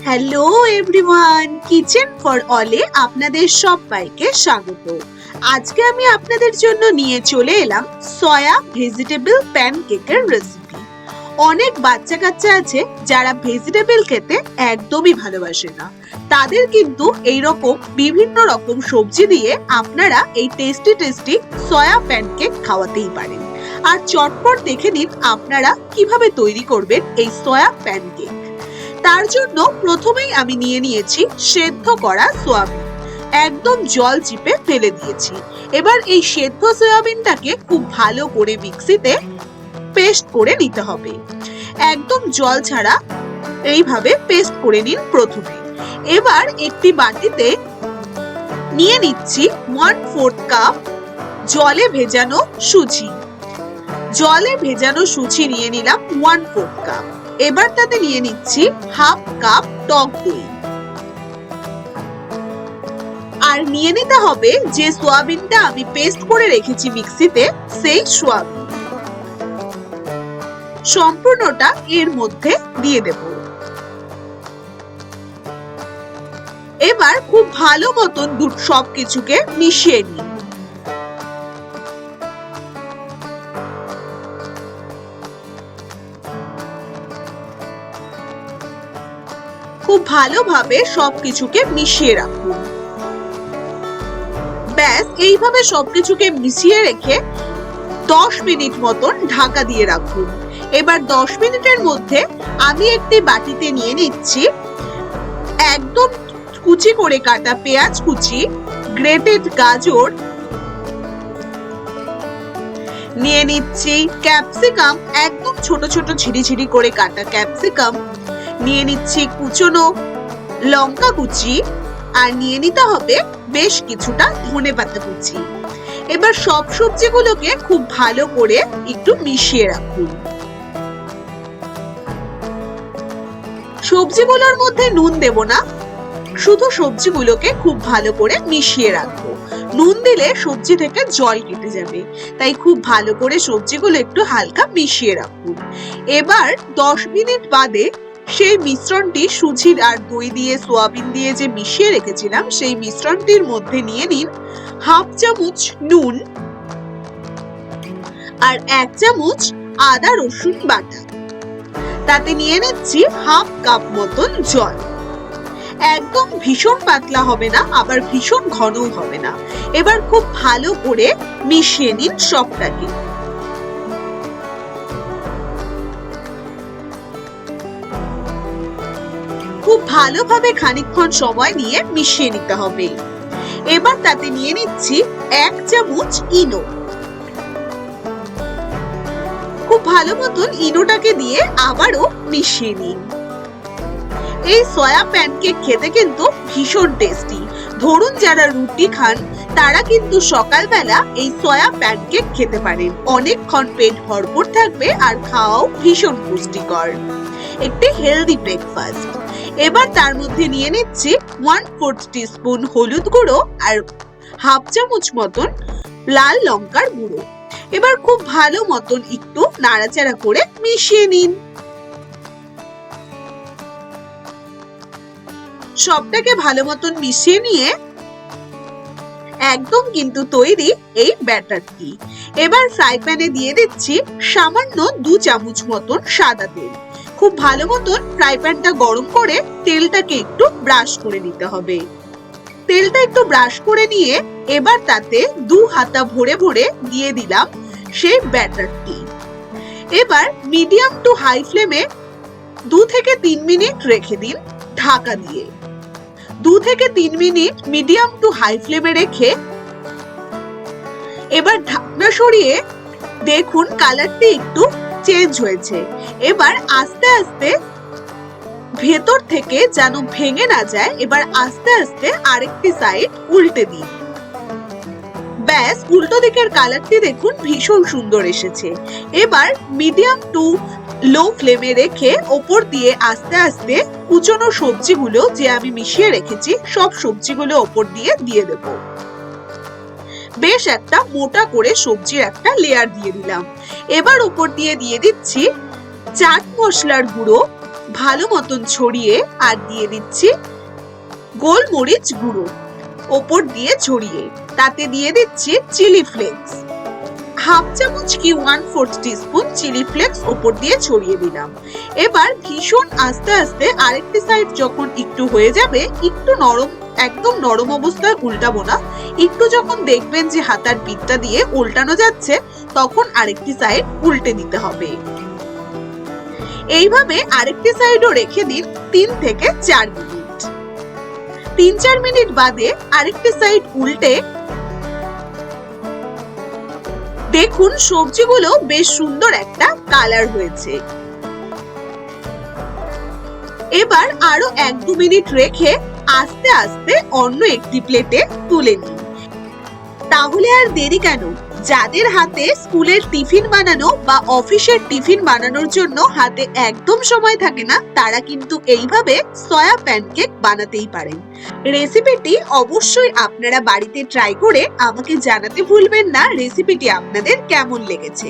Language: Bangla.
হ্যালো এভরিওয়ান, কিচেন ফর অলে আপনাদের সবাইকে স্বাগত। আজকে আমি আপনাদের জন্য নিয়ে চলে এলাম সয়া ভেজিটেবল প্যানকেকের রেসিপি। অনেক বাচ্চা কাচ্চা আছে যারা ভেজিটেবল খেতে একদমই ভালোবাসে না, তাদের কিন্তু এইরকম বিভিন্ন রকম সবজি দিয়ে আপনারা এই টেস্টি টেস্টি সয়া প্যানকেক খাওয়াতেই পারেন। আর চটপট দেখে নিন আপনারা কিভাবে তৈরি করবেন এই সয়া প্যানকেক। তার জন্য প্রথমেই আমি নিয়ে নিয়েছি সেদ্ধ করা সয়াবিন, একদম জল চিপে ফেলে দিয়েছি। এবার এই সেদ্ধ সয়াবিনটাকে খুব ভালো করে মিক্সিতে পেস্ট করে নিতে হবে, একদম জল ছাড়া এইভাবে পেস্ট করে নিন প্রথমে। এবার একটি বাটিতে নিয়ে নিচ্ছি 1/4 কাপ জলে ভেজানো সুজি। জলে ভেজানো সুজি নিয়ে নিলাম 1/4 কাপ। এবার তাতে নিয়ে নিচ্ছি 1/2 কাপ টক দই। আর নিয়ে নিতে হবে যে সয়াবিনটা আমি পেস্ট করে রেখেছি মিক্সিতে, সেই সয়াবিন সম্পূর্ণটা এর মধ্যে দিয়ে দেব। এবার খুব ভালো মতন সবকিছুকে মিশিয়ে নিই। খুব ভালোভাবে সবকিছুকে মিশিয়ে রাখুন। ব্যাস এইভাবে সবকিছুকে মিশিয়ে রেখে 10 মিনিট মতন ঢাকা দিয়ে রাখুন। এবার 10 মিনিটের মধ্যে আমি একটি বাটিতে নিয়ে নিচ্ছি একদম কুচি করে কাটা পেঁয়াজ কুচি, গ্রেটেড গাজর, নিয়ে নিচ্ছি ক্যাপসিকাম, একদম ছোট ছোট ঝিরিঝিরি করে কাটা ক্যাপসিকাম, নিয়ে নিচ্ছি কুচনো লঙ্কা কুচি, আর নিয়ে নিতে হবে বেশ কিছুটা ধনেপাতা কুচি। এবার সব সবজিগুলোকে খুব ভালো করে একটু মিশিয়ে রাখুন। সবজিগুলোর মধ্যে নুন দেব না, শুধু সবজিগুলোকে খুব ভালো করে মিশিয়ে রাখবো। নুন দিলে সবজি থেকে জল কেটে যাবে, তাই খুব ভালো করে সবজিগুলো একটু হালকা মিশিয়ে রাখুন। এবার 10 মিনিট বাদে সেই মিশ্রণটি সুজি আর দই দিয়ে সোয়াবিন দিয়ে যে মিশিয়ে রেখেছিলাম, সেই মিশ্রণটির মধ্যে নিয়ে নিন 1/2 চামচ নুন আর 1 চামচ আদা রসুন বাটা। তাতে নিয়ে নিচ্ছি 1/2 কাপ মতন জল। একদম ভীষণ পাতলা হবে না, আবার ভীষণ ঘনও হবে না। এবার খুব ভালো করে মিশিয়ে নিন সবটাকে। খুব ভালোভাবে খানিকক্ষণ সময় নিয়ে মিশিয়ে নিতে হবে। এবার তাতে নিয়ে নিচ্ছি 1 চামচ ইনো। খুব ভালো মতন ইনোটাকে দিয়ে আবারও মিশিয়ে নিন। এই সয়া প্যানকেক খেতে কিন্তু ভীষণ টেস্টি। ধরুন যারা রুটি খান তারা কিন্তু সকালবেলা এই সয়া প্যানকেক খেতে পারেন, অনেকক্ষণ পেট ভরপুর থাকবে আর খাওয়াও ভীষণ পুষ্টিকর, একটি হেলদি ব্রেকফাস্ট। এবার তার মধ্যে নিয়ে নিচ্ছি 1/4 টিস্পুন হলুদ গুঁড়ো আর 1/2 চামচ মতন লাল লঙ্কার গুঁড়ো। এবার খুব ভালো মতন একটু নাড়াচাড়া করে মিশিয়ে নিন। সবটাকে ভালো মতন মিশিয়ে নিয়ে একদম কিন্তু তৈরি এই ব্যাটারটি। এবার ফ্রাই প্যানে দিয়ে দিচ্ছি সামান্য 2 চামচ মতন সাদা তেল। খুব ভালো মতন ফ্রাই প্যানটা গরম করে তেলটাকে একটু ব্রাশ করে নিতে হবে। তেলটা একটু ব্রাশ করে নিয়ে এবার তাতে 2 হাতা ভরে ভরে দিয়ে দিলাম সেই ব্যাটারটি। এবার মিডিয়াম টু হাই ফ্লেমে 2 থেকে 3 মিনিট রেখে দিন ঢাকা দিয়ে। 2 থেকে 3 মিনিট মিডিয়াম টু হাই ফ্লেমে রেখে এবার ঢাকনা সরিয়ে দেখুন কালারটি একটু চেঞ্জ হয়েছে। এবার আস্তে আস্তে ভেতর থেকে যেন ভেঙে না যায়, এবার আস্তে আস্তে আরেকটি সাইড উল্টে দিন। ব্যাস, উল্টো দিকের কালারটি দেখুন ভীষণ সুন্দর এসেছে। এবার মিডিয়াম টু লো ফ্লেমে রেখে ওপর দিয়ে আস্তে আস্তে কুচনো সবজিগুলো যে আমি মিশিয়ে রেখেছি সব সবজিগুলো ওপর দিয়ে দিয়ে দেব। বেশ একটা মোটা করে সবজির একটা লেয়ার দিয়ে দিলাম। এবার ওপর দিয়ে দিয়ে দিচ্ছি চাট মশলার গুঁড়ো, ভালো মতন ছড়িয়ে আর দিয়ে দিচ্ছি গোলমরিচ গুঁড়ো ওপর দিয়ে ছড়িয়ে, তাতে দিয়ে দিচ্ছি চিলি ফ্লেক্স, হাফ চামচ কি 1/4 টিস্পুন চিলি ফ্লেক্স ওপর দিয়ে ছড়িয়ে দিলাম। এবার ভীষণ আস্তে আস্তে আরেকটি সাইড যখন একটু হয়ে যাবে, একটু নরম, একদম নরম অবস্থায় উল্টাবো না, একটু যখন দেখবেন যে হাতার পিঠটা দিয়ে উল্টানো যাচ্ছে, তখন আরেকটি সাইড উল্টে দিতে হবে। এইভাবে আরেকটি সাইডও রেখে দিন 3 থেকে 4 মিনিট। 3-4 মিনিট বাদে আরেকটি সাইড উল্টে দেখুন সবজিগুলো বেশ সুন্দর একটা কালার হয়েছে। এবার আরো 1-2 মিনিট রেখে আস্তে আস্তে অন্য একটি প্লেটে তুলে নিন। তাহলে আর দেরি কেন, যাদের হাতে স্কুলের টিফিন বানানো বা অফিসের টিফিন বানানোর জন্য হাতে একদম সময় থাকে না, তারা কিন্তু এইভাবে সয়া প্যানকেক বানাতেই পারেন। রেসিপিটি অবশ্যই আপনারা বাড়িতে ট্রাই করে আমাকে জানাতে ভুলবেন না রেসিপিটি আপনাদের কেমন লেগেছে।